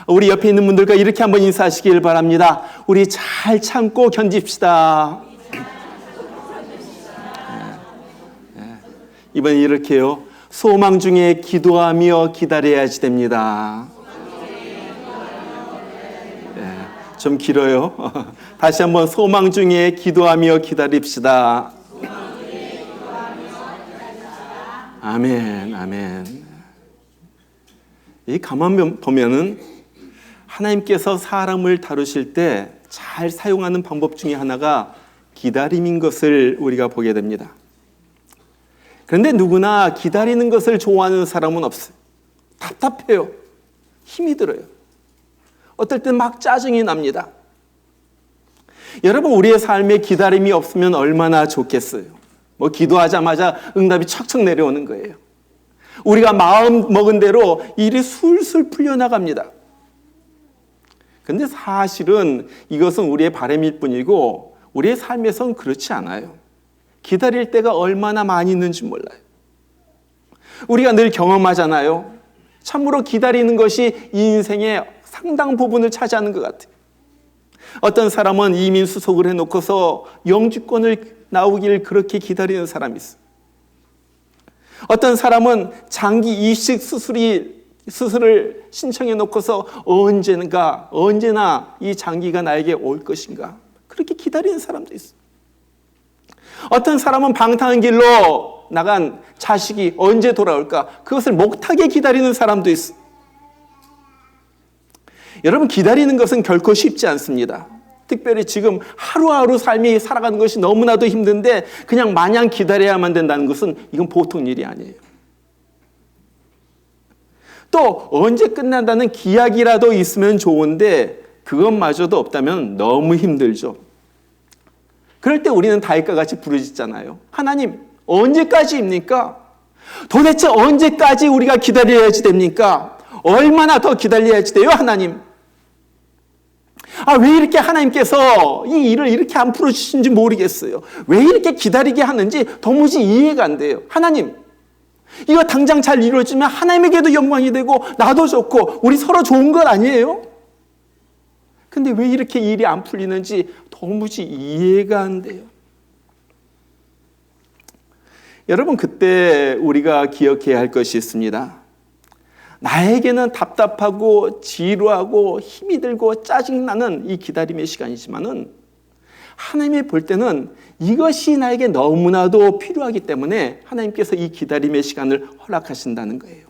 우리 옆에 있는 분들과 이렇게 한번 인사하시길 바랍니다. 우리 잘 참고 견딥시다. 이번에 이렇게요. 소망 중에 기도하며 기다려야지 됩니다. 좀 길어요. 다시 한번 소망 중에 기도하며 기다립시다. 아멘, 아멘. 이 가만 보면은 하나님께서 사람을 다루실 때 잘 사용하는 방법 중에 하나가 기다림인 것을 우리가 보게 됩니다. 그런데 누구나 기다리는 것을 좋아하는 사람은 없어요. 답답해요. 힘이 들어요. 어떨 땐 막 짜증이 납니다. 여러분, 우리의 삶에 기다림이 없으면 얼마나 좋겠어요. 뭐 기도하자마자 응답이 척척 내려오는 거예요. 우리가 마음 먹은 대로 일이 술술 풀려나갑니다. 근데 사실은 이것은 우리의 바람일 뿐이고 우리의 삶에선 그렇지 않아요. 기다릴 때가 얼마나 많이 있는지 몰라요. 우리가 늘 경험하잖아요. 참으로 기다리는 것이 이 인생의 상당 부분을 차지하는 것 같아요. 어떤 사람은 이민 수속을 해놓고서 영주권을 나오길 그렇게 기다리는 사람이 있어요. 어떤 사람은 장기 이식 수술을 신청해 놓고서 언제나 이 장기가 나에게 올 것인가 그렇게 기다리는 사람도 있어요. 어떤 사람은 방탕한 길로 나간 자식이 언제 돌아올까 그것을 목타게 기다리는 사람도 있어요. 여러분, 기다리는 것은 결코 쉽지 않습니다. 특별히 지금 하루하루 삶이 살아가는 것이 너무나도 힘든데 그냥 마냥 기다려야만 된다는 것은 이건 보통 일이 아니에요. 또 언제 끝난다는 기약이라도 있으면 좋은데 그것마저도 없다면 너무 힘들죠. 그럴 때 우리는 다윗과 같이 부르짖잖아요. 하나님, 언제까지입니까? 도대체 언제까지 우리가 기다려야지 됩니까? 얼마나 더 기다려야지 돼요, 하나님? 왜 이렇게 하나님께서 이 일을 이렇게 안 풀어주신지 모르겠어요. 왜 이렇게 기다리게 하는지 도무지 이해가 안 돼요. 하나님, 이거 당장 잘 이루어지면 하나님에게도 영광이 되고 나도 좋고 우리 서로 좋은 것 아니에요? 근데 왜 이렇게 일이 안 풀리는지 도무지 이해가 안 돼요. 여러분, 그때 우리가 기억해야 할 것이 있습니다. 나에게는 답답하고 지루하고 힘이 들고 짜증나는 이 기다림의 시간이지만은 하나님이 볼 때는 이것이 나에게 너무나도 필요하기 때문에 하나님께서 이 기다림의 시간을 허락하신다는 거예요.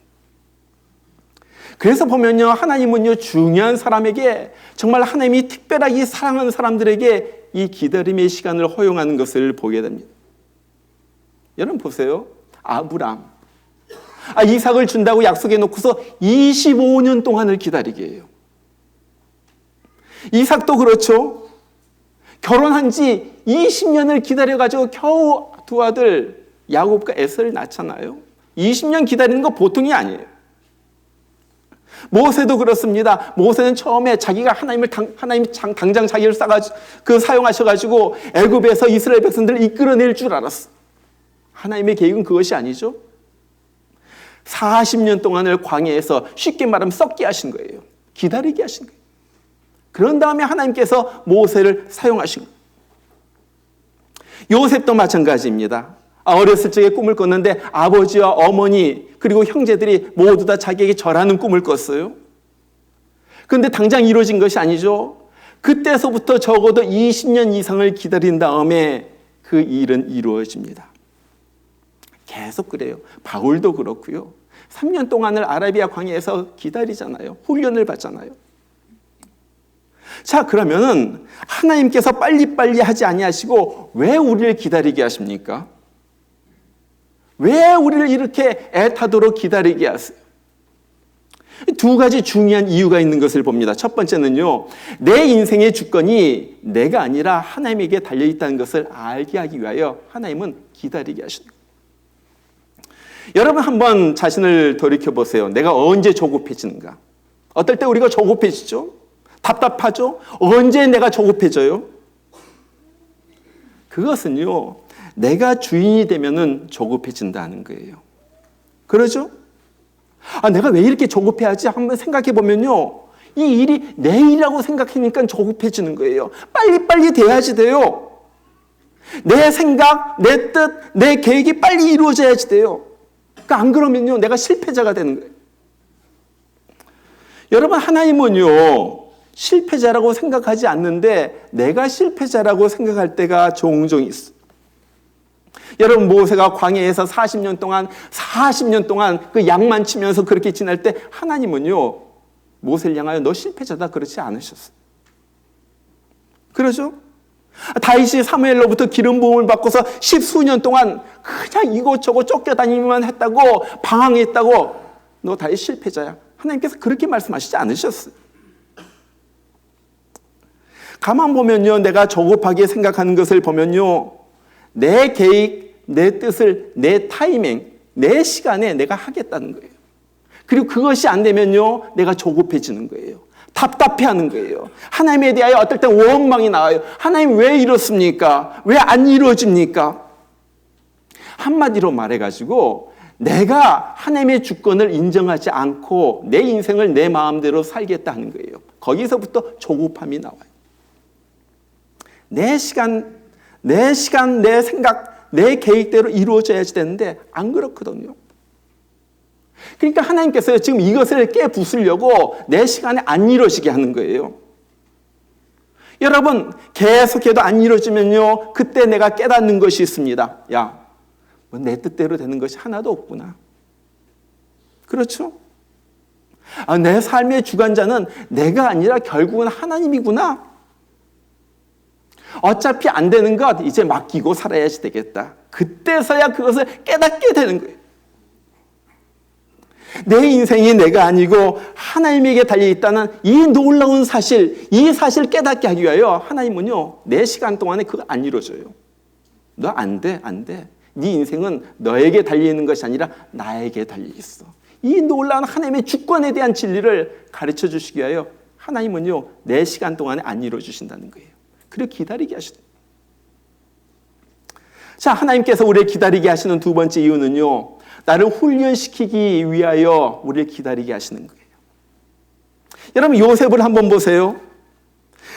그래서 보면요, 하나님은요, 중요한 사람에게 정말 하나님이 특별하게 사랑하는 사람들에게 이 기다림의 시간을 허용하는 것을 보게 됩니다. 여러분 보세요. 아브람. 이삭을 준다고 약속해 놓고서 25년 동안을 기다리게 해요. 이삭도 그렇죠. 결혼한 지 20년을 기다려가지고 겨우 두 아들 야곱과 에서를 낳잖아요. 20년 기다리는 거 보통이 아니에요. 모세도 그렇습니다. 모세는 처음에 자기가 하나님이 당장 자기를 사용하셔가지고 애굽에서 이스라엘 백성들을 이끌어낼 줄 알았어. 하나님의 계획은 그것이 아니죠. 40년 동안을 광야에서 쉽게 말하면 썩게 하신 거예요. 기다리게 하신 거예요. 그런 다음에 하나님께서 모세를 사용하신 거예요. 요셉도 마찬가지입니다. 어렸을 적에 꿈을 꿨는데 아버지와 어머니 그리고 형제들이 모두 다 자기에게 절하는 꿈을 꿨어요. 그런데 당장 이루어진 것이 아니죠. 그때서부터 적어도 20년 이상을 기다린 다음에 그 일은 이루어집니다. 계속 그래요. 바울도 그렇고요. 3년 동안을 아라비아 광야에서 기다리잖아요. 훈련을 받잖아요. 자, 그러면은 하나님께서 빨리빨리 하지 아니하시고 왜 우리를 기다리게 하십니까? 왜 우리를 이렇게 애타도록 기다리게 하세요? 두 가지 중요한 이유가 있는 것을 봅니다. 첫 번째는요, 내 인생의 주권이 내가 아니라 하나님에게 달려있다는 것을 알게 하기 위하여 하나님은 기다리게 하십니다. 여러분 한번 자신을 돌이켜보세요. 내가 언제 조급해지는가? 어떨 때 우리가 조급해지죠? 답답하죠? 언제 내가 조급해져요? 그것은요, 내가 주인이 되면은 조급해진다는 거예요. 그러죠? 내가 왜 이렇게 조급해하지? 한번 생각해 보면요, 이 일이 내 일이라고 생각하니까 조급해지는 거예요. 빨리빨리 돼야지 돼요. 내 생각, 내 뜻, 내 계획이 빨리 이루어져야지 돼요. 그러니까 안 그러면요, 내가 실패자가 되는 거예요. 여러분, 하나님은요, 실패자라고 생각하지 않는데 내가 실패자라고 생각할 때가 종종 있어. 여러분, 모세가 광야에서 40년 동안 그 양만 치면서 그렇게 지날 때 하나님은요, 모세를 향하여 너 실패자다 그렇지 않으셨어요. 그러죠? 다윗이 사무엘로부터 기름 부음을 받고서 10수년 동안 그냥 이곳저곳 쫓겨다니기만 했다고, 방황했다고, 너 다윗 실패자야. 하나님께서 그렇게 말씀하시지 않으셨어요. 가만 보면요, 내가 조급하게 생각하는 것을 보면요, 내 계획, 내 뜻을, 내 타이밍, 내 시간에 내가 하겠다는 거예요. 그리고 그것이 안 되면요, 내가 조급해지는 거예요. 답답해하는 거예요. 하나님에 대하여 어떨 때 원망이 나와요. 하나님 왜 이렇습니까? 왜 안 이루어집니까? 한마디로 말해가지고 내가 하나님의 주권을 인정하지 않고 내 인생을 내 마음대로 살겠다 하는 거예요. 거기서부터 조급함이 나와요. 내 시간, 내 생각, 내 계획대로 이루어져야지 되는데 안 그렇거든요. 그러니까 하나님께서 지금 이것을 깨부수려고 내 시간에 안 이루어지게 하는 거예요. 여러분, 계속해도 안 이루어지면요, 그때 내가 깨닫는 것이 있습니다. 야, 뭐 내 뜻대로 되는 것이 하나도 없구나. 그렇죠? 내 삶의 주관자는 내가 아니라 결국은 하나님이구나. 어차피 안 되는 것 이제 맡기고 살아야지 되겠다. 그때서야 그것을 깨닫게 되는 거예요. 내 인생이 내가 아니고 하나님에게 달려있다는 이 놀라운 사실, 이 사실을 깨닫게 하기 위하여 하나님은요, 내 시간 동안에 그거 안 이루어져요. 너 안 돼, 안 돼. 네 인생은 너에게 달려있는 것이 아니라 나에게 달려있어. 이 놀라운 하나님의 주권에 대한 진리를 가르쳐 주시기 위하여 하나님은요, 내 시간 동안에 안 이루어주신다는 거예요. 그리고 기다리게 하시는. 자, 하나님께서 우리를 기다리게 하시는 두 번째 이유는요, 나를 훈련시키기 위하여 우리를 기다리게 하시는 거예요. 여러분, 요셉을 한번 보세요.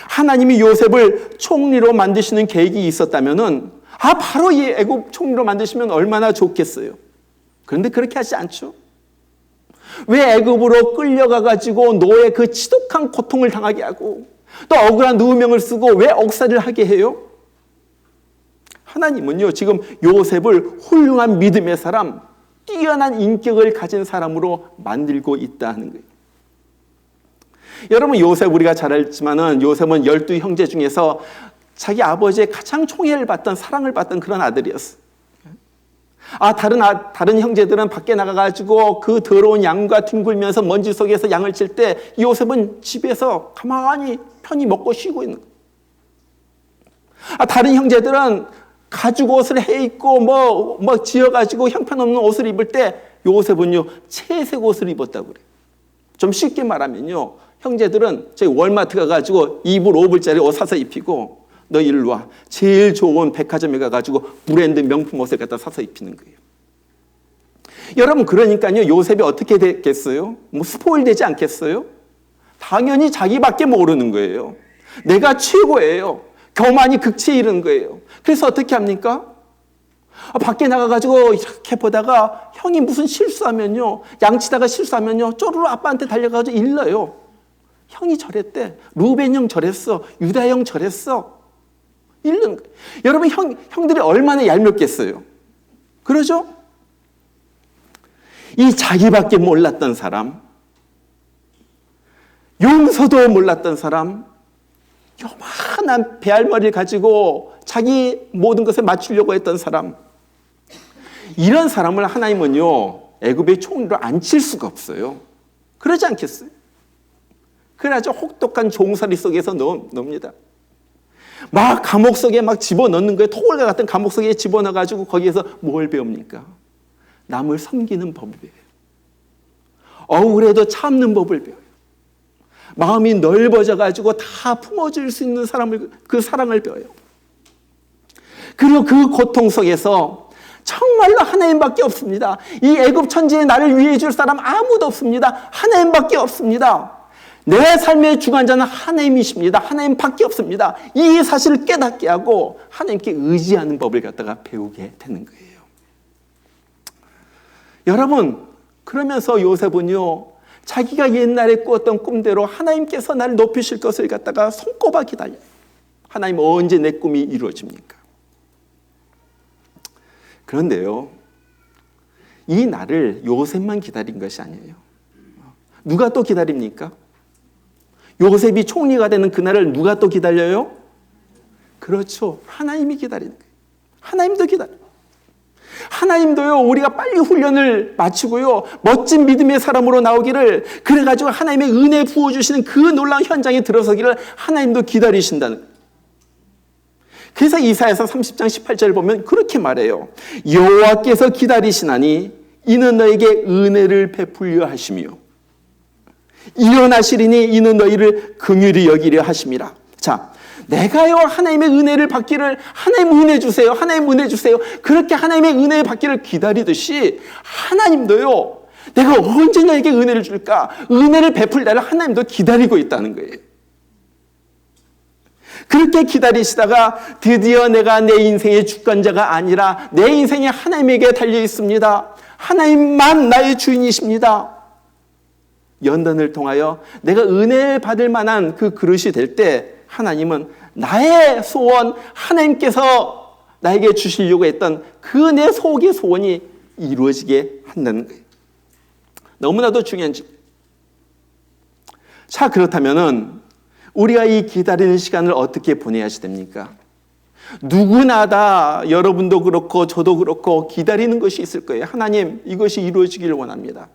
하나님이 요셉을 총리로 만드시는 계획이 있었다면은 바로 이 애굽 총리로 만드시면 얼마나 좋겠어요. 그런데 그렇게 하지 않죠. 왜 애굽으로 끌려가가지고 노예 그 지독한 고통을 당하게 하고 또 억울한 누명을 쓰고 왜 억살을 하게 해요? 하나님은요, 지금 요셉을 훌륭한 믿음의 사람, 뛰어난 인격을 가진 사람으로 만들고 있다 하는 거예요. 여러분, 요셉 우리가 잘 알지만은 요셉은 12 형제 중에서 자기 아버지의 가장 총애를 받던, 사랑을 받던 그런 아들이었어요. 다른 형제들은 밖에 나가가지고 그 더러운 양과 뒹굴면서 먼지 속에서 양을 칠 때 요셉은 집에서 가만히 편히 먹고 쉬고 있는 거예요. 다른 형제들은 가죽 옷을 해 입고 뭐 지어가지고 형편없는 옷을 입을 때 요셉은요, 채색 옷을 입었다고 그래요. 좀 쉽게 말하면요, 형제들은 저희 월마트 가가지고 2불, 5불짜리 옷 사서 입히고 너 일로 와. 제일 좋은 백화점에 가가지고 브랜드 명품 옷을 갖다 사서 입히는 거예요. 여러분, 그러니까요, 요셉이 어떻게 됐겠어요? 뭐 스포일 되지 않겠어요? 당연히 자기밖에 모르는 거예요. 내가 최고예요. 교만이 극치에 이르는 거예요. 그래서 어떻게 합니까? 밖에 나가가지고 이렇게 보다가 형이 무슨 실수하면요, 양치다가 실수하면요, 쪼르르 아빠한테 달려가지고 일러요. 형이 저랬대. 루벤 형 저랬어. 유다 형 저랬어. 일르는 거예요. 여러분, 형들이 얼마나 얄밉겠어요. 그러죠? 이 자기밖에 몰랐던 사람, 용서도 몰랐던 사람, 요만한 배알머리를 가지고 자기 모든 것을 맞추려고 했던 사람, 이런 사람을 하나님은요, 애굽의 총리로 앉힐 수가 없어요. 그러지 않겠어요? 그래야죠, 혹독한 종살이 속에서 넣습니다. 막 감옥 속에 막 집어넣는 거예요. 토굴과 같은 감옥 속에 집어넣어가지고 거기에서 뭘 배웁니까? 남을 섬기는 법을 배워요. 억울해도 참는 법을 배워요. 마음이 넓어져가지고 다 품어줄 수 있는 그 사랑을 배워요. 그리고 그 고통 속에서 정말로 하나님밖에 없습니다. 이 애굽 천지에 나를 위해 줄 사람 아무도 없습니다. 하나님밖에 없습니다. 내 삶의 주관자는 하나님이십니다. 하나님밖에 없습니다. 이 사실을 깨닫게 하고 하나님께 의지하는 법을 갖다가 배우게 되는 거예요. 여러분, 그러면서 요셉은요, 자기가 옛날에 꾸었던 꿈대로 하나님께서 나를 높이실 것을 갖다가 손꼽아 기다려요. 하나님, 언제 내 꿈이 이루어집니까? 그런데요, 이 날을 요셉만 기다린 것이 아니에요. 누가 또 기다립니까? 요셉이 총리가 되는 그날을 누가 또 기다려요? 그렇죠. 하나님이 기다리는 거예요. 하나님도 기다려요. 하나님도요, 우리가 빨리 훈련을 마치고요, 멋진 믿음의 사람으로 나오기를, 그래가지고 하나님의 은혜 부어주시는 그 놀라운 현장에 들어서기를 하나님도 기다리신다는 거예요. 그래서 이사야서 30장 18절을 보면 그렇게 말해요. 여호와께서 기다리시나니 이는 너에게 은혜를 베풀려 하시며 일어나시리니 이는 너희를 긍휼히 여기려 하심이라. 자, 내가요 하나님의 은혜를 받기를, 하나님 은혜 주세요, 하나님 은혜 주세요, 그렇게 하나님의 은혜 받기를 기다리듯이 하나님도요, 내가 언제 너에게 은혜를 줄까, 은혜를 베풀다를 하나님도 기다리고 있다는 거예요. 그렇게 기다리시다가 드디어 내가 내 인생의 주권자가 아니라 내 인생이 하나님에게 달려 있습니다. 하나님만 나의 주인이십니다. 연단을 통하여 내가 은혜를 받을 만한 그 그릇이 될 때 하나님은 나의 소원, 하나님께서 나에게 주시려고 했던 그 내 속의 소원이 이루어지게 한다는 거예요. 너무나도 중요한 점. 자, 그렇다면은 우리가 이 기다리는 시간을 어떻게 보내야 됩니까? 누구나 다, 여러분도 그렇고 저도 그렇고 기다리는 것이 있을 거예요. 하나님, 이것이 이루어지기를 원합니다.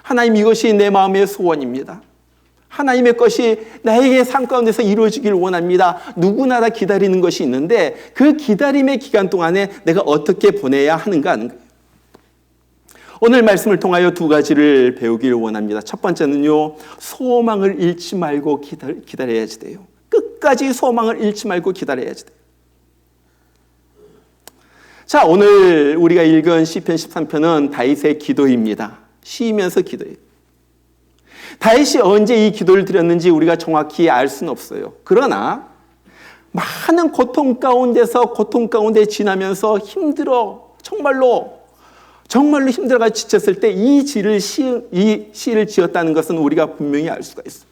하나님, 이것이 내 마음의 소원입니다. 하나님의 것이 나에게 삶 가운데서 이루어지기를 원합니다. 누구나 다 기다리는 것이 있는데 그 기다림의 기간 동안에 내가 어떻게 보내야 하는가 하는 거예요. 오늘 말씀을 통하여 두 가지를 배우기를 원합니다. 첫 번째는요, 소망을 잃지 말고 기다려야지 돼요. 끝까지 소망을 잃지 말고 기다려야지 돼요. 자, 오늘 우리가 읽은 시편 13편은 다윗의 기도입니다. 쉬면서 기도해요. 다윗이 언제 이 기도를 드렸는지 우리가 정확히 알 수는 없어요. 그러나 많은 고통 가운데 지나면서 힘들어, 정말로 힘들어가 지쳤을 때 이 시를 지었다는 것은 우리가 분명히 알 수가 있어요.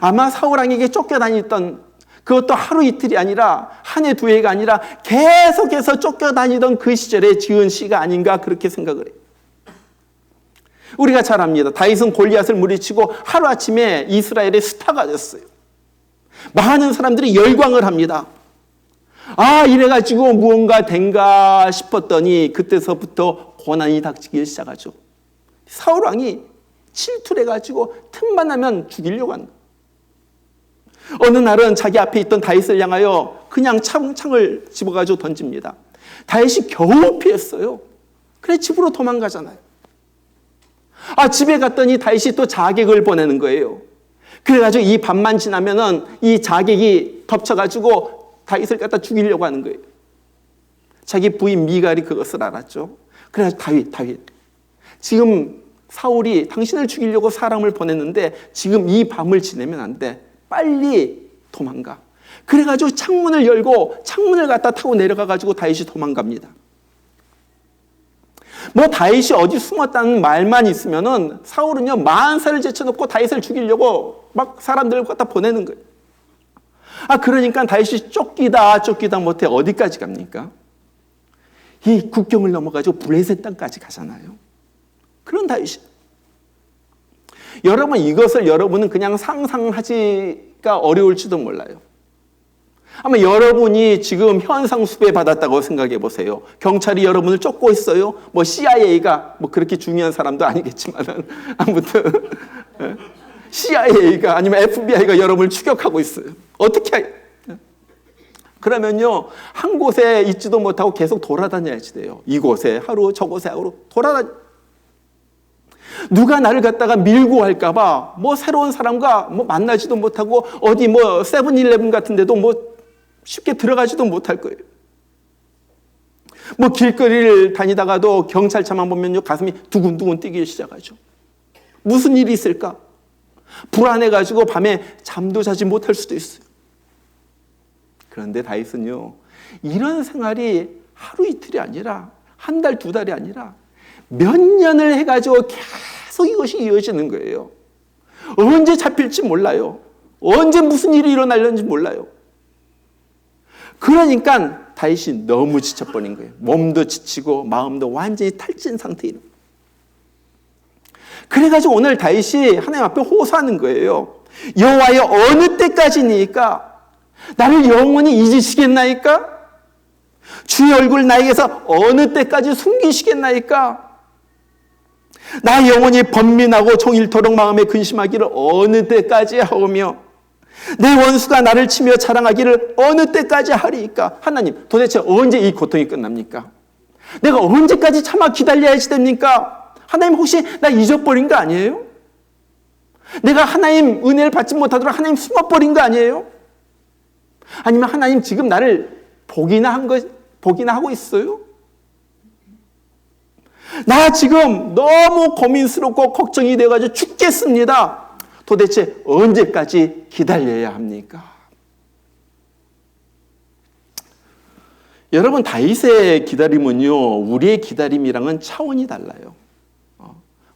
아마 사울왕에게 쫓겨다녔던, 그것도 하루 이틀이 아니라 한 해 두 해가 아니라 계속해서 쫓겨다니던 그 시절에 지은 시가 아닌가 그렇게 생각을 해요. 우리가 잘 압니다. 다윗은 골리앗을 물리치고 하루아침에 이스라엘의 스타가 됐어요. 많은 사람들이 열광을 합니다. 아, 이래가지고 무언가 된가 싶었더니 그때서부터 고난이 닥치기 시작하죠. 사울왕이 질투를 해가지고 틈만 나면 죽이려고 한다. 어느 날은 자기 앞에 있던 다윗을 향하여 그냥 창을 집어가지고 던집니다. 다윗이 겨우 피했어요. 그래, 집으로 도망가잖아요. 아, 집에 갔더니 다윗이 또 자객을 보내는 거예요. 그래가지고 이 밤만 지나면은 이 자객이 덮쳐가지고 다윗을 갖다 죽이려고 하는 거예요. 자기 부인 미갈이 그것을 알았죠. 그래서 다윗, 지금 사울이 당신을 죽이려고 사람을 보냈는데 지금 이 밤을 지내면 안 돼. 빨리 도망가. 그래가지고 창문을 열고 창문을 갖다 타고 내려가가지고 다윗이 도망갑니다. 뭐 다윗이 어디 숨었다는 말만 있으면은 사울은요 만사를 제쳐놓고 다윗을 죽이려고 막 사람들을 갖다 보내는 거예요. 아, 그러니까 다윗이 쫓기다 못해 어디까지 갑니까? 이 국경을 넘어가지고 블레셋 땅까지 가잖아요. 그런 다윗이. 여러분, 이것을 여러분은 그냥 상상하기가 어려울지도 몰라요. 아마 여러분이 지금 현상수배 받았다고 생각해 보세요. 경찰이 여러분을 쫓고 있어요. 뭐 CIA가 뭐 그렇게 중요한 사람도 아니겠지만 아무튼 CIA가 아니면 FBI가 여러분을 추격하고 있어요. 어떻게 해요? 그러면요 한 곳에 있지도 못하고 계속 돌아다녀야지 돼요. 이곳에 하루 저곳에 하루 돌아다녀. 누가 나를 갖다가 밀고 할까봐 뭐 새로운 사람과 뭐 만나지도 못하고 어디 뭐 세븐일레븐 같은 데도 뭐 쉽게 들어가지도 못할 거예요. 뭐 길거리를 다니다가도 경찰차만 보면요 가슴이 두근두근 뛰기 시작하죠. 무슨 일이 있을까? 불안해가지고 밤에 잠도 자지 못할 수도 있어요. 그런데 다윗은요, 이런 생활이 하루 이틀이 아니라 한 달, 두 달이 아니라 몇 년을 해가지고 계속 이것이 이어지는 거예요. 언제 잡힐지 몰라요. 언제 무슨 일이 일어날는지 몰라요. 그러니까 다윗이 너무 지쳐버린 거예요. 몸도 지치고 마음도 완전히 탈진 상태예요. 그래가지고 오늘 다윗이 하나님 앞에 호소하는 거예요. 여호와여, 어느 때까지니까? 나를 영원히 잊으시겠나이까? 주의 얼굴 나에게서 어느 때까지 숨기시겠나이까? 나 영혼이 번민하고 종일토록 마음에 근심하기를 어느 때까지 하오며 내 원수가 나를 치며 자랑하기를 어느 때까지 하리이까? 하나님, 도대체 언제 이 고통이 끝납니까? 내가 언제까지 참아 기다려야지 됩니까? 하나님, 혹시 나 잊어버린 거 아니에요? 내가 하나님 은혜를 받지 못하도록 하나님 숨어버린 거 아니에요? 아니면 하나님 지금 나를 복이나 하고 있어요? 나 지금 너무 고민스럽고 걱정이 되어가지고 죽겠습니다. 도대체 언제까지 기다려야 합니까? 여러분, 다윗의 기다림은요, 우리의 기다림이랑은 차원이 달라요.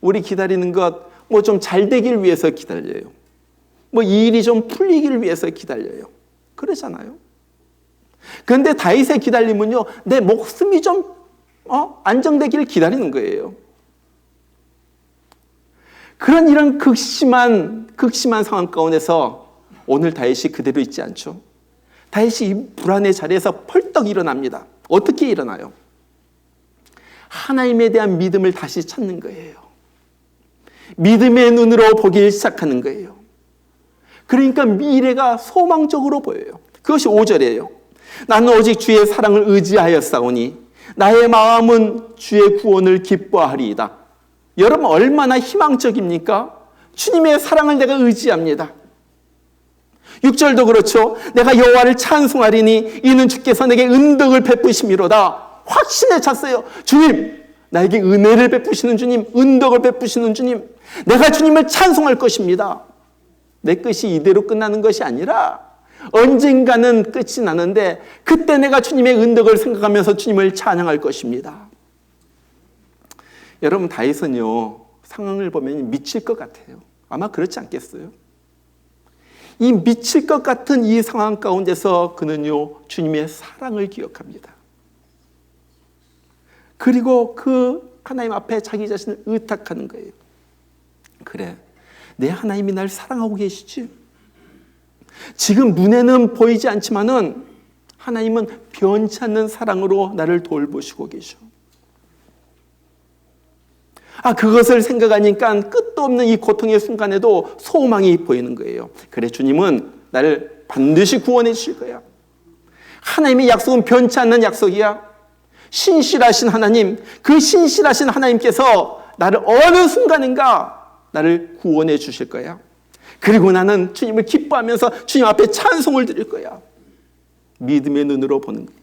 우리 기다리는 것, 뭐 좀 잘 되길 위해서 기다려요. 뭐 이 일이 좀 풀리기를 위해서 기다려요. 그러잖아요. 그런데 다윗의 기다림은요, 내 목숨이 좀 안정되기를 기다리는 거예요. 그런 이런 극심한 상황 가운데서 오늘 다윗이 그대로 있지 않죠. 다윗이 이 불안의 자리에서 펄떡 일어납니다. 어떻게 일어나요? 하나님에 대한 믿음을 다시 찾는 거예요. 믿음의 눈으로 보기 시작하는 거예요. 그러니까 미래가 소망적으로 보여요. 그것이 5절이에요. 나는 오직 주의 사랑을 의지하였사오니 나의 마음은 주의 구원을 기뻐하리이다. 여러분, 얼마나 희망적입니까? 주님의 사랑을 내가 의지합니다. 6절도 그렇죠. 내가 여호와를 찬송하리니 이는 주께서 내게 은덕을 베푸심이로다. 확신에 찼어요. 주님, 나에게 은혜를 베푸시는 주님, 은덕을 베푸시는 주님, 내가 주님을 찬송할 것입니다. 내 끝이 이대로 끝나는 것이 아니라 언젠가는 끝이 나는데 그때 내가 주님의 은덕을 생각하면서 주님을 찬양할 것입니다. 여러분, 다윗은요, 상황을 보면 미칠 것 같아요. 아마 그렇지 않겠어요? 이 미칠 것 같은 이 상황 가운데서 그는요, 주님의 사랑을 기억합니다. 그리고 그 하나님 앞에 자기 자신을 의탁하는 거예요. 그래, 내 하나님이 날 사랑하고 계시지? 지금 눈에는 보이지 않지만은 하나님은 변치 않는 사랑으로 나를 돌보시고 계셔. 그것을 생각하니까 끝도 없는 이 고통의 순간에도 소망이 보이는 거예요. 그래, 주님은 나를 반드시 구원해 주실 거야. 하나님의 약속은 변치 않는 약속이야. 신실하신 하나님, 그 신실하신 하나님께서 나를 어느 순간인가 나를 구원해 주실 거야. 그리고 나는 주님을 기뻐하면서 주님 앞에 찬송을 드릴 거야. 믿음의 눈으로 보는 거예요.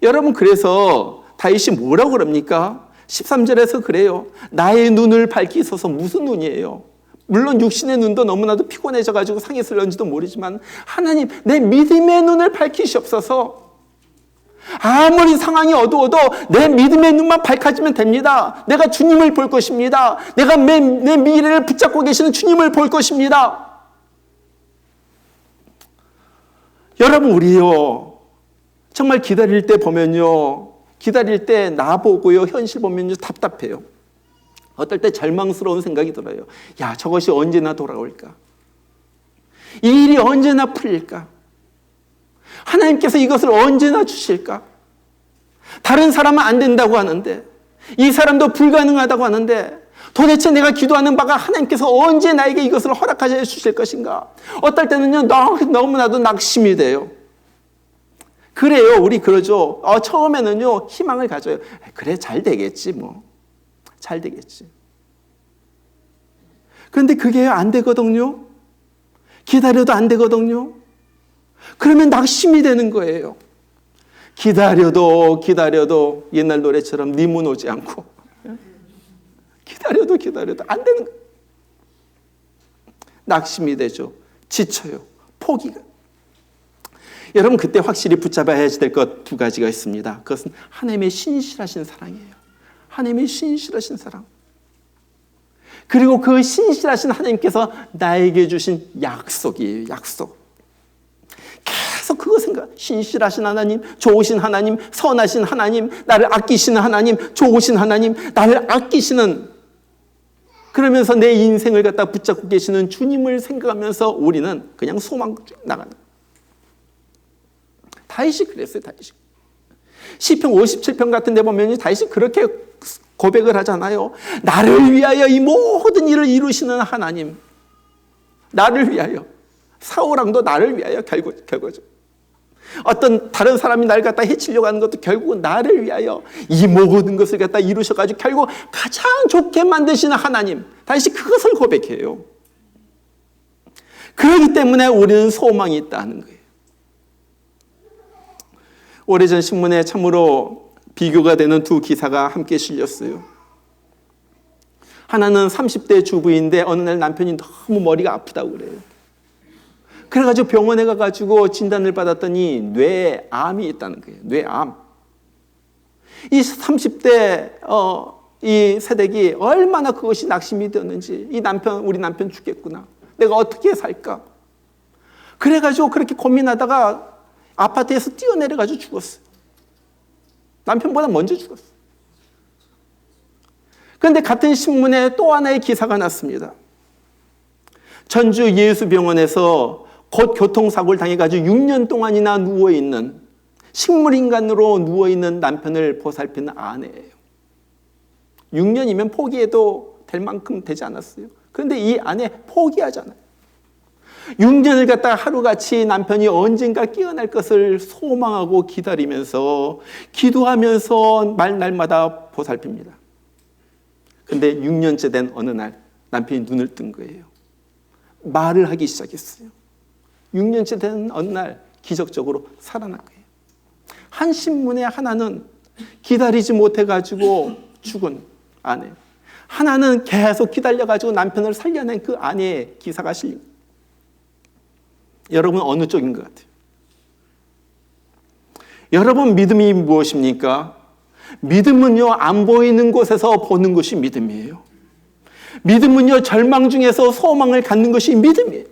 여러분, 그래서 다윗이 뭐라고 그럽니까? 13절에서 그래요. 나의 눈을 밝히소서. 무슨 눈이에요? 물론 육신의 눈도 너무나도 피곤해져가지고 상했을런지도 모르지만 하나님, 내 믿음의 눈을 밝히시옵소서. 아무리 상황이 어두워도 내 믿음의 눈만 밝아지면 됩니다. 내가 주님을 볼 것입니다. 내가 내 미래를 붙잡고 계시는 주님을 볼 것입니다. 여러분, 우리요, 정말 기다릴 때 보면요, 기다릴 때 나보고요, 현실 보면요, 답답해요. 어떨 때 절망스러운 생각이 들어요. 야, 저것이 언제나 돌아올까? 이 일이 언제나 풀릴까? 하나님께서 이것을 언제나 주실까? 다른 사람은 안 된다고 하는데, 이 사람도 불가능하다고 하는데, 도대체 내가 기도하는 바가 하나님께서 언제 나에게 이것을 허락하셔 주실 것인가? 어떨 때는요, 너무나도 낙심이 돼요. 그래요, 우리 그러죠. 처음에는요, 희망을 가져요. 그래, 잘 되겠지, 뭐. 잘 되겠지. 그런데 그게 안 되거든요. 기다려도 안 되거든요. 그러면 낙심이 되는 거예요. 기다려도 옛날 노래처럼 네 문 오지 않고 기다려도 안 되는 거예요. 낙심이 되죠. 지쳐요. 포기가. 여러분 그때 확실히 붙잡아야 될 것 두 가지가 있습니다. 그것은 하나님의 신실하신 사랑이에요. 하나님의 신실하신 사랑. 그리고 그 신실하신 하나님께서 나에게 주신 약속이에요. 약속. 계속 그거 생각. 신실하신 하나님, 좋으신 하나님, 선하신 하나님, 나를 아끼시는 하나님, 좋으신 하나님, 나를 아끼시는, 그러면서 내 인생을 갖다 붙잡고 계시는 주님을 생각하면서 우리는 그냥 소망 나가는. 다윗이 그랬어요. 다윗이. 시편 57편 같은 데 보면 다윗이 그렇게 고백을 하잖아요. 나를 위하여 이 모든 일을 이루시는 하나님. 나를 위하여. 사울왕도 나를 위하여 결과죠. 어떤 다른 사람이 날 갖다 해치려고 하는 것도 결국은 나를 위하여 이 모든 것을 갖다 이루셔가지고 결국 가장 좋게 만드시는 하나님. 다시 그것을 고백해요. 그렇기 때문에 우리는 소망이 있다는 거예요. 오래전 신문에 참으로 비교가 되는 두 기사가 함께 실렸어요. 하나는 30대 주부인데 어느 날 남편이 너무 머리가 아프다고 그래요. 그래가지고 병원에 가가지고 진단을 받았더니 뇌암이 있다는 거예요. 뇌암. 이 30대 이 세대기 얼마나 그것이 낙심이 되었는지, 우리 남편 죽겠구나. 내가 어떻게 살까? 그래가지고 그렇게 고민하다가 아파트에서 뛰어내려가지고 죽었어요. 남편보다 먼저 죽었어요. 그런데 같은 신문에 또 하나의 기사가 났습니다. 전주 예수병원에서 곧 교통사고를 당해가지고 6년 동안이나 누워있는, 식물인간으로 누워있는 남편을 보살피는 아내예요. 6년이면 포기해도 될 만큼 되지 않았어요. 그런데 이 아내 포기하잖아요. 6년을 갖다가 하루같이 남편이 언젠가 깨어날 것을 소망하고 기다리면서 기도하면서 날마다 보살핍니다. 근데 6년째 된 어느 날 남편이 눈을 뜬 거예요. 말을 하기 시작했어요. 6년째 된 어느 날 기적적으로 살아난 거예요. 한 신문에 하나는 기다리지 못해가지고 죽은 아내, 하나는 계속 기다려가지고 남편을 살려낸 그 아내의 기사가 실립니다. 여러분 어느 쪽인 것 같아요? 여러분 믿음이 무엇입니까? 믿음은요, 안 보이는 곳에서 보는 것이 믿음이에요. 믿음은요, 절망 중에서 소망을 갖는 것이 믿음이에요.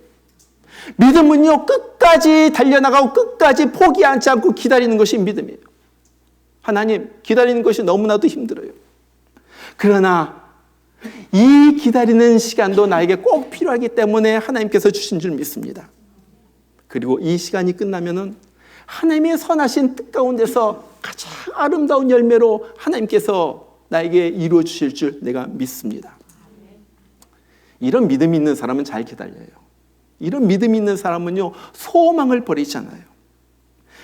믿음은요, 끝까지 달려나가고 끝까지 포기하지 않고 기다리는 것이 믿음이에요. 하나님, 기다리는 것이 너무나도 힘들어요. 그러나 이 기다리는 시간도 나에게 꼭 필요하기 때문에 하나님께서 주신 줄 믿습니다. 그리고 이 시간이 끝나면은 하나님의 선하신 뜻 가운데서 가장 아름다운 열매로 하나님께서 나에게 이루어 주실 줄 내가 믿습니다. 이런 믿음이 있는 사람은 잘 기다려요. 이런 믿음이 있는 사람은요, 소망을 버리지 않아요.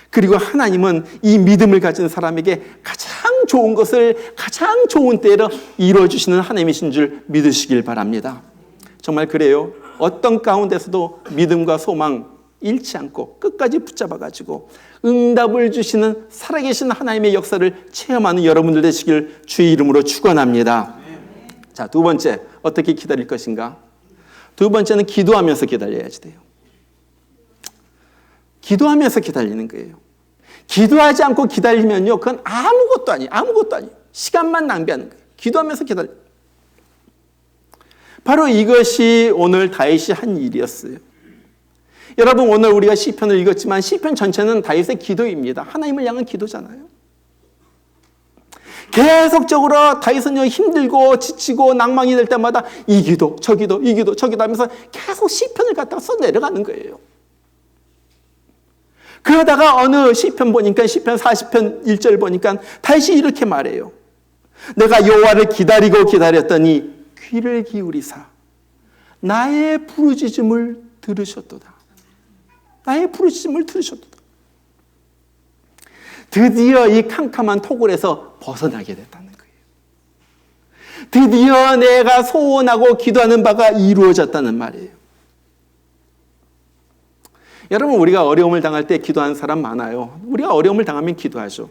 그리고 하나님은 이 믿음을 가진 사람에게 가장 좋은 것을 가장 좋은 때로 이루어 주시는 하나님이신 줄 믿으시길 바랍니다. 정말 그래요. 어떤 가운데서도 믿음과 소망 잃지 않고 끝까지 붙잡아가지고 응답을 주시는 살아계신 하나님의 역사를 체험하는 여러분들 되시길 주의 이름으로 축원합니다. 자, 두 번째, 어떻게 기다릴 것인가? 두 번째는 기도하면서 기다려야지 돼요. 기도하면서 기다리는 거예요. 기도하지 않고 기다리면요, 그건 아무것도 아니에요. 아무것도 아니에요. 시간만 낭비하는 거예요. 기도하면서 기다려. 바로 이것이 오늘 다윗이 한 일이었어요. 여러분, 오늘 우리가 시편을 읽었지만 시편 전체는 다윗의 기도입니다. 하나님을 향한 기도잖아요. 계속적으로 다윗은요, 힘들고 지치고 낭망이 될 때마다 이 기도, 저 기도, 이 기도, 저 기도 하면서 계속 시편을 갖다가 써 내려가는 거예요. 그러다가 어느 시편 보니까 시편 40편 1절 보니까 다윗이 이렇게 말해요. 내가 여호와를 기다리고 기다렸더니 귀를 기울이사 나의 부르짖음을 들으셨도다. 나의 부르짖음을 들으셨도다. 드디어 이 캄캄한 토굴에서 벗어나게 됐다는 거예요. 드디어 내가 소원하고 기도하는 바가 이루어졌다는 말이에요. 여러분, 우리가 어려움을 당할 때 기도하는 사람 많아요. 우리가 어려움을 당하면 기도하죠.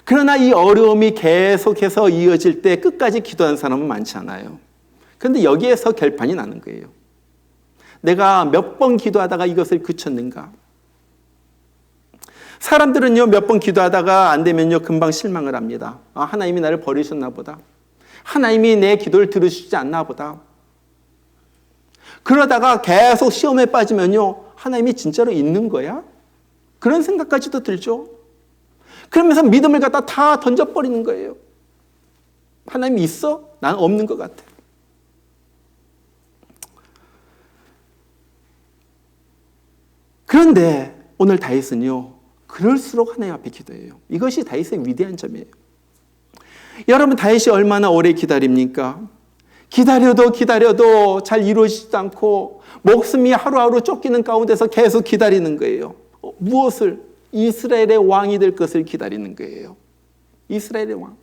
그러나 이 어려움이 계속해서 이어질 때 끝까지 기도하는 사람은 많지 않아요. 그런데 여기에서 결판이 나는 거예요. 내가 몇 번 기도하다가 이것을 그쳤는가? 사람들은요, 몇 번 기도하다가 안 되면요, 금방 실망을 합니다. 하나님이 나를 버리셨나 보다. 하나님이 내 기도를 들으시지 않나 보다. 그러다가 계속 시험에 빠지면요, 하나님이 진짜로 있는 거야? 그런 생각까지도 들죠. 그러면서 믿음을 갖다 다 던져버리는 거예요. 하나님이 있어? 난 없는 것 같아. 그런데 오늘 다윗은요, 그럴수록 하나님 앞에 기도해요. 이것이 다윗의 위대한 점이에요. 여러분, 다윗이 얼마나 오래 기다립니까? 기다려도 잘 이루어지지도 않고 목숨이 하루하루 쫓기는 가운데서 계속 기다리는 거예요. 무엇을? 이스라엘의 왕이 될 것을 기다리는 거예요. 이스라엘의 왕.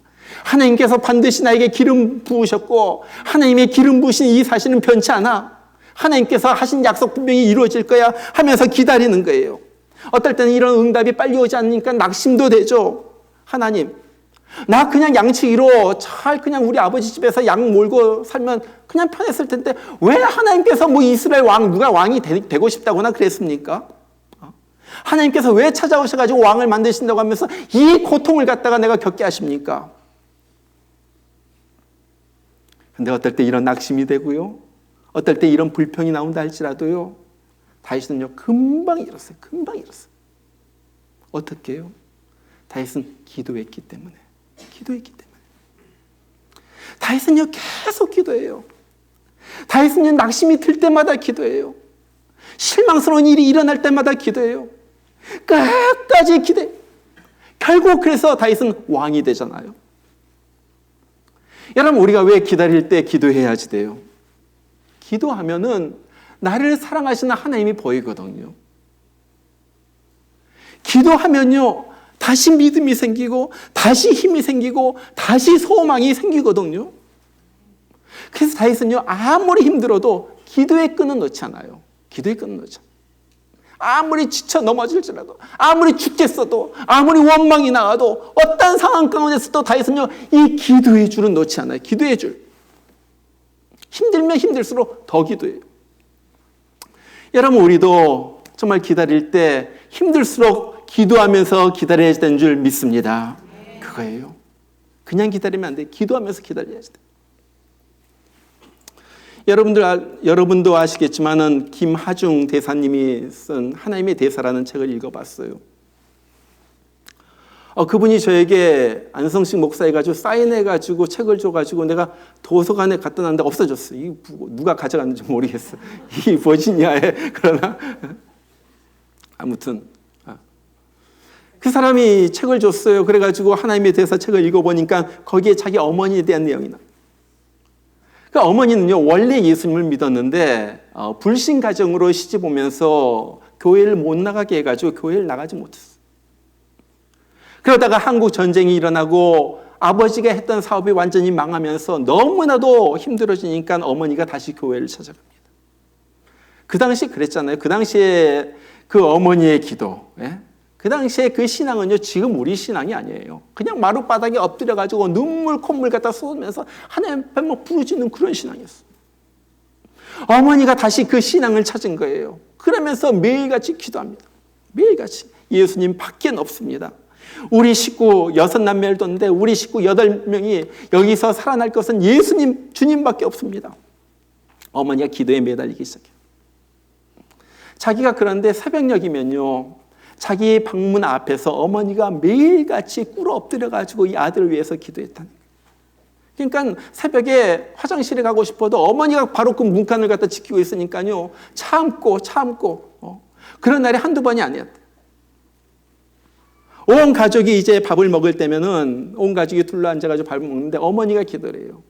하나님께서 반드시 나에게 기름 부으셨고 하나님의 기름 부으신 이 사실은 변치 않아. 하나님께서 하신 약속 분명히 이루어질 거야 하면서 기다리는 거예요. 어떨 때는 이런 응답이 빨리 오지 않으니까 낙심도 되죠. 하나님, 나 그냥 양치기로 잘 그냥 우리 아버지 집에서 양 몰고 살면 그냥 편했을 텐데 왜 하나님께서 뭐 이스라엘 왕, 누가 왕이 되고 싶다거나 그랬습니까? 하나님께서 왜 찾아오셔가지고 왕을 만드신다고 하면서 이 고통을 갖다가 내가 겪게 하십니까? 근데 어떨 때 이런 낙심이 되고요, 어떨 때 이런 불평이 나온다 할지라도요, 다윗은요 금방 잃었어요. 금방 잃었어요. 어떻게 해요? 다윗은 기도했기 때문에. 다윗은요 계속 기도해요. 다윗은요 낙심이 들 때마다 기도해요. 실망스러운 일이 일어날 때마다 기도해요. 끝까지 기도해요. 결국 그래서 다윗은 왕이 되잖아요. 여러분, 우리가 왜 기다릴 때 기도해야지 돼요? 기도하면은 나를 사랑하시는 하나님이 보이거든요. 기도하면요 다시 믿음이 생기고 다시 힘이 생기고 다시 소망이 생기거든요. 그래서 다윗은요 아무리 힘들어도 기도의 끈은 놓지 않아요. 기도의 끈은 놓지 않아요. 아무리 지쳐 넘어질지라도, 아무리 죽겠어도, 아무리 원망이 나와도, 어떤 상황 가운데서도 다윗은요 이 기도의 줄은 놓지 않아요. 기도의 줄. 힘들면 힘들수록 더 기도해요. 여러분, 우리도 정말 기다릴 때 힘들수록 기도하면서 기다려야 되는 줄 믿습니다. 그거예요. 그냥 기다리면 안 돼. 기도하면서 기다려야지 돼. 여러분도 아시겠지만은 김하중 대사님이 쓴 하나님의 대사라는 책을 읽어봤어요. 그분이 저에게 안성식 목사해가지고 사인해가지고 책을 줘가지고 내가 도서관에 갖다 놨는데 없어졌어. 이 누가 가져갔는지 모르겠어. 이 버지니아에. 그러나 아무튼 그 사람이 책을 줬어요. 그래가지고 하나님의 대사 책을 읽어보니까 거기에 자기 어머니에 대한 내용이 나와요. 그 어머니는요 원래 예수님을 믿었는데 불신 가정으로 시집 오면서 교회를 못 나가게 해가지고 교회를 나가지 못했어요. 그러다가 한국 전쟁이 일어나고 아버지가 했던 사업이 완전히 망하면서 너무나도 힘들어지니까 어머니가 다시 교회를 찾아갑니다. 그 당시 그랬잖아요. 그 당시에 그 어머니의 기도, 그 당시에 그 신앙은요 지금 우리 신앙이 아니에요. 그냥 마룻바닥에 엎드려가지고 눈물 콧물 갖다 쏟으면서 하나님 앞에 막 부르짖는 그런 신앙이었어요. 어머니가 다시 그 신앙을 찾은 거예요. 그러면서 매일같이 기도합니다. 매일같이. 예수님 밖엔 없습니다. 우리 식구 6남매를 뒀는데 우리 식구 8명이 여기서 살아날 것은 예수님, 주님밖에 없습니다. 어머니가 기도에 매달리기 시작해요. 자기가 그런데 새벽녘이면요 자기 방문 앞에서 어머니가 매일같이 꿇어 엎드려가지고 이 아들을 위해서 기도했다는 거예요. 그러니까 새벽에 화장실에 가고 싶어도 어머니가 바로 그 문간을 갖다 지키고 있으니까요 참고 그런 날이 한두 번이 아니었대요. 온 가족이 이제 밥을 먹을 때면은 온 가족이 둘러앉아가지고 밥을 먹는데 어머니가 기도를 해요.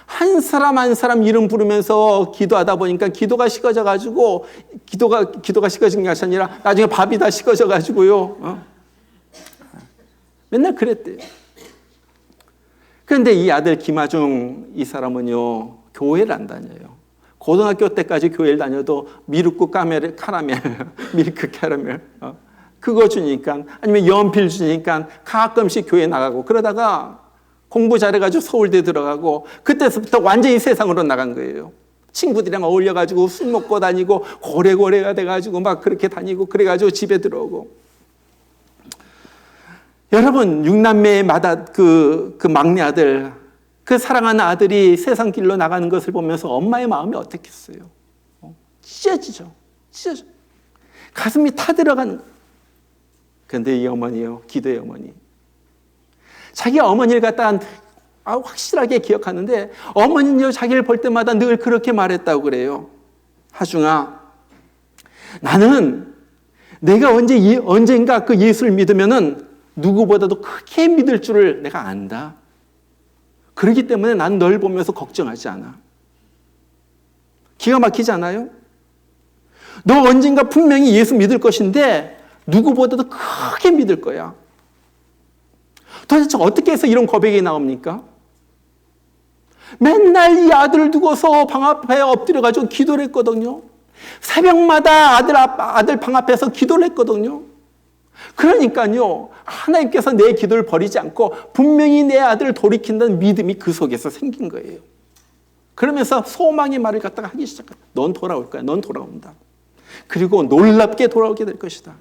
한 사람 한 사람 이름 부르면서 기도하다 보니까 기도가 식어져가지고 기도가 식어진 게 아니라 나중에 밥이 다 식어져가지고요. 맨날 그랬대요. 그런데 이 아들 김하중 이 사람은요 교회를 안 다녀요. 고등학교 때까지 교회를 다녀도 미루크 카라멜, 밀크 캐러멜 그거 주니까 아니면 연필 주니까 가끔씩 교회 나가고 그러다가 공부 잘해가지고 서울대 들어가고 그때서부터 완전히 세상으로 나간 거예요. 친구들이랑 어울려가지고 술 먹고 다니고 고래고래가 돼가지고 막 그렇게 다니고 그래가지고 집에 들어오고. 여러분, 육남매의 그 막내 아들, 그 사랑하는 아들이 세상 길로 나가는 것을 보면서 엄마의 마음이 어떻겠어요? 찢어지죠. 찢어져. 가슴이 타들어가는 거예요. 그런데 이 어머니요, 기도의 어머니. 자기 어머니를 갖다 확실하게 기억하는데 어머니는요, 자기를 볼 때마다 늘 그렇게 말했다고 그래요. 하중아, 나는 내가 언젠가 그 예수를 믿으면은 누구보다도 크게 믿을 줄을 내가 안다. 그렇기 때문에 난 널 보면서 걱정하지 않아. 기가 막히지 않아요? 너 언젠가 분명히 예수 믿을 것인데 누구보다도 크게 믿을 거야. 도대체 어떻게 해서 이런 고백이 나옵니까? 맨날 이 아들을 두고서 방 앞에 엎드려가지고 기도를 했거든요. 새벽마다 아들 방 앞에서 기도를 했거든요. 그러니까요, 하나님께서 내 기도를 버리지 않고 분명히 내 아들을 돌이킨다는 믿음이 그 속에서 생긴 거예요. 그러면서 소망의 말을 갖다가 하기 시작합니다. 넌 돌아올 거야. 넌 돌아온다. 그리고 놀랍게 돌아오게 될 것이다.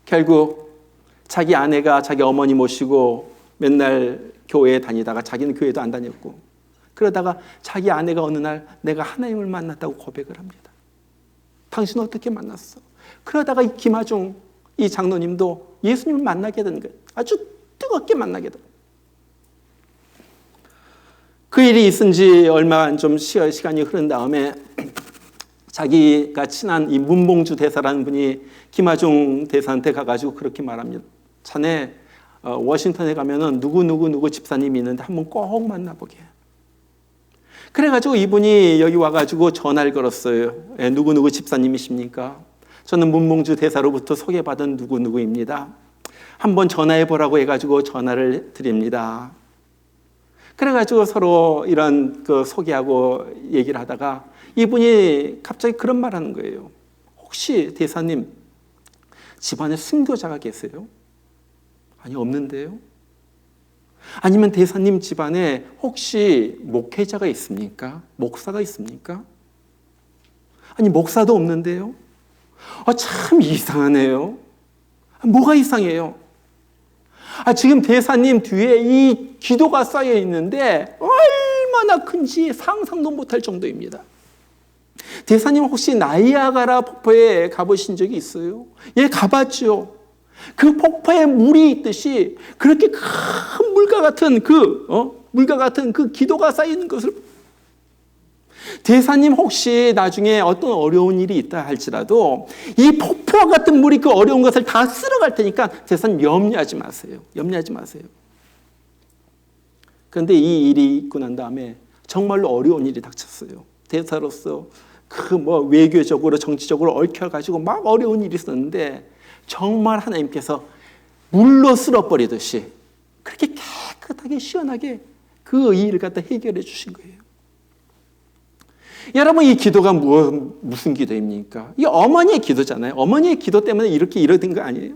결국 자기 아내가 자기 어머니 모시고 맨날 교회에 다니다가 자기는 교회도 안 다녔고, 그러다가 자기 아내가 어느 날 내가 하나님을 만났다고 고백을 합니다. 당신은 어떻게 만났어? 그러다가 이 김하중 이 장로님도 예수님을 만나게 되는 거예요. 아주 뜨겁게 만나게 돼요. 그 일이 있은 지 얼마 좀 시간이 흐른 다음에 자기가 친한 이 문봉주 대사라는 분이 김하중 대사한테 가가지고 그렇게 말합니다. 자네 워싱턴에 가면은 누구 집사님이 있는데 한번 꼭 만나보게. 그래가지고 이분이 여기 와가지고 전화를 걸었어요. 누구 집사님이십니까? 저는 문봉주 대사로부터 소개받은 누구입니다. 한번 전화해보라고 해가지고 전화를 드립니다. 그래가지고 서로 이런 소개하고 얘기를 하다가 이분이 갑자기 그런 말 하는 거예요. 혹시 대사님 집안에 순교자가 계세요? 아니, 없는데요. 아니면 대사님 집안에 혹시 목회자가 있습니까? 목사가 있습니까? 아니, 목사도 없는데요. 참 이상하네요. 뭐가 이상해요? 지금 대사님 뒤에 이 기도가 쌓여 있는데 얼마나 큰지 상상도 못할 정도입니다. 대사님 혹시 나이아가라 폭포에 가보신 적이 있어요? 예, 가봤죠. 그 폭포에 물이 있듯이 그렇게 큰 물과 같은 그 기도가 쌓여 있는 것을, 대사님 혹시 나중에 어떤 어려운 일이 있다 할지라도 이 폭포와 같은 물이 그 어려운 것을 다 쓸어갈 테니까 대사님 염려하지 마세요. 염려하지 마세요. 그런데 이 일이 있고 난 다음에 정말로 어려운 일이 닥쳤어요. 대사로서 외교적으로 정치적으로 얽혀가지고 막 어려운 일이 있었는데 정말 하나님께서 물로 쓸어버리듯이 그렇게 깨끗하게 시원하게 그 일을 갖다 해결해 주신 거예요. 여러분, 이 기도가 무슨 기도입니까? 이 어머니의 기도잖아요. 어머니의 기도 때문에 이렇게 이뤄진 거 아니에요?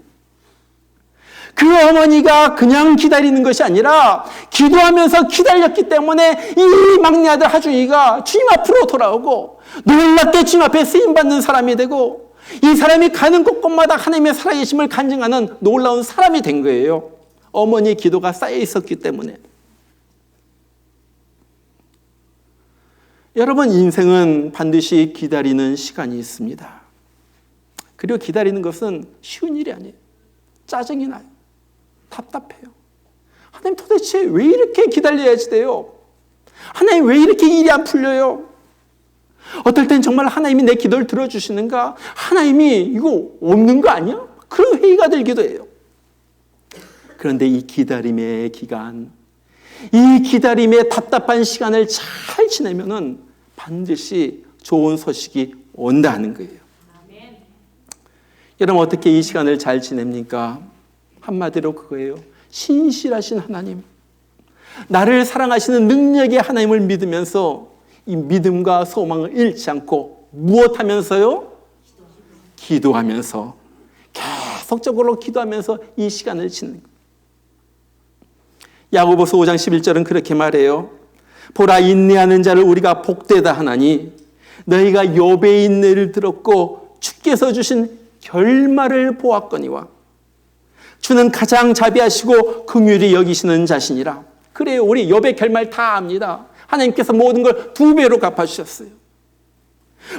그 어머니가 그냥 기다리는 것이 아니라 기도하면서 기다렸기 때문에 이 막내 아들 하중이가 주님 앞으로 돌아오고 놀랍게 주님 앞에 쓰임받는 사람이 되고 이 사람이 가는 곳곳마다 하나님의 살아계심을 간증하는 놀라운 사람이 된 거예요. 어머니의 기도가 쌓여 있었기 때문에. 여러분, 인생은 반드시 기다리는 시간이 있습니다. 그리고 기다리는 것은 쉬운 일이 아니에요. 짜증이 나요. 답답해요. 하나님 도대체 왜 이렇게 기다려야지 돼요? 하나님 왜 이렇게 일이 안 풀려요? 어떨 땐 정말 하나님이 내 기도를 들어주시는가? 하나님이 이거 없는 거 아니야? 그런 회의가 들기도 해요. 그런데 이 기다림의 기간, 이 기다림의 답답한 시간을 잘 지내면은 반드시 좋은 소식이 온다는 거예요. 아멘. 여러분, 어떻게 이 시간을 잘 지냅니까? 한마디로 그거예요. 신실하신 하나님, 나를 사랑하시는 능력의 하나님을 믿으면서 이 믿음과 소망을 잃지 않고 무엇하면서요? 기도하면서, 계속적으로 기도하면서 이 시간을 지내는 거예요. 야고보서 5장 11절은 그렇게 말해요. 보라, 인내하는 자를 우리가 복되다 하나니 너희가 욥의 인내를 들었고 주께서 주신 결말을 보았거니와 주는 가장 자비하시고 긍휼히 여기시는 자신이라. 그래요. 우리 욥의 결말 다 압니다. 하나님께서 모든 걸 2배로 갚아주셨어요.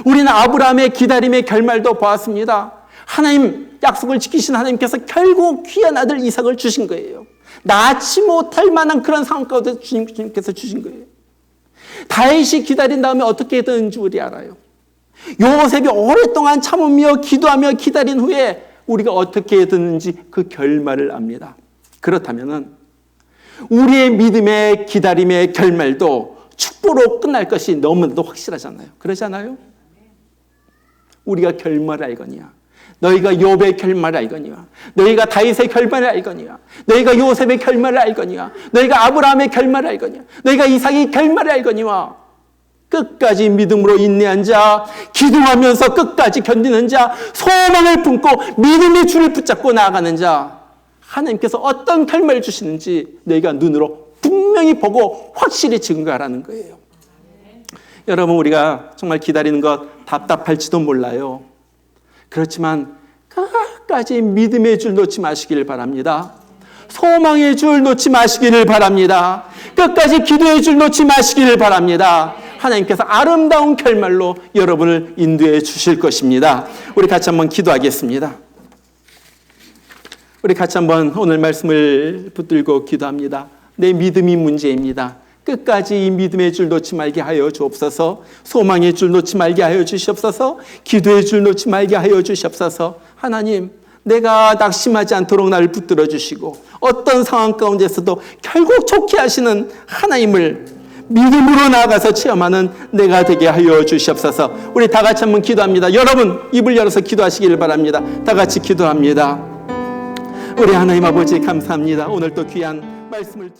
우리는 아브라함의 기다림의 결말도 보았습니다. 하나님 약속을 지키신 하나님께서 결국 귀한 아들 이삭을 주신 거예요. 낳지 못할 만한 그런 상황 가운데 주님께서 주신 거예요. 다윗이 기다린 다음에 어떻게 되는지 우리 알아요. 요셉이 오랫동안 참으며 기도하며 기다린 후에 우리가 어떻게 되는지 그 결말을 압니다. 그렇다면 우리의 믿음의 기다림의 결말도 축복으로 끝날 것이 너무나도 확실하잖아요. 그러지 않아요? 우리가 결말을 알거니와 너희가 욥의 결말을 알거니와 너희가 다윗의 결말을 알거니와 너희가 요셉의 결말을 알거니와 너희가 아브라함의 결말을 알거니와 너희가 이삭의 결말을 알거니와 끝까지 믿음으로 인내한 자, 기도하면서 끝까지 견디는 자, 소망을 품고 믿음의 줄을 붙잡고 나아가는 자, 하나님께서 어떤 결말을 주시는지 너희가 눈으로 분명히 보고 확실히 증거하라는 거예요. 여러분, 우리가 정말 기다리는 것 답답할지도 몰라요. 그렇지만 끝까지 믿음의 줄 놓지 마시기를 바랍니다. 소망의 줄 놓지 마시기를 바랍니다. 끝까지 기도의 줄 놓지 마시기를 바랍니다. 하나님께서 아름다운 결말로 여러분을 인도해 주실 것입니다. 우리 같이 한번 기도하겠습니다. 우리 같이 한번 오늘 말씀을 붙들고 기도합니다. 내 믿음이 문제입니다. 끝까지 이 믿음의 줄 놓지 말게 하여 주옵소서. 소망의 줄 놓지 말게 하여 주시옵소서. 기도의 줄 놓지 말게 하여 주시옵소서. 하나님, 내가 낙심하지 않도록 나를 붙들어 주시고 어떤 상황 가운데서도 결국 좋게 하시는 하나님을 믿음으로 나아가서 체험하는 내가 되게 하여 주시옵소서. 우리 다 같이 한번 기도합니다. 여러분, 입을 열어서 기도하시기를 바랍니다. 다 같이 기도합니다. 우리 하나님 아버지 감사합니다. 오늘 또 귀한 말씀을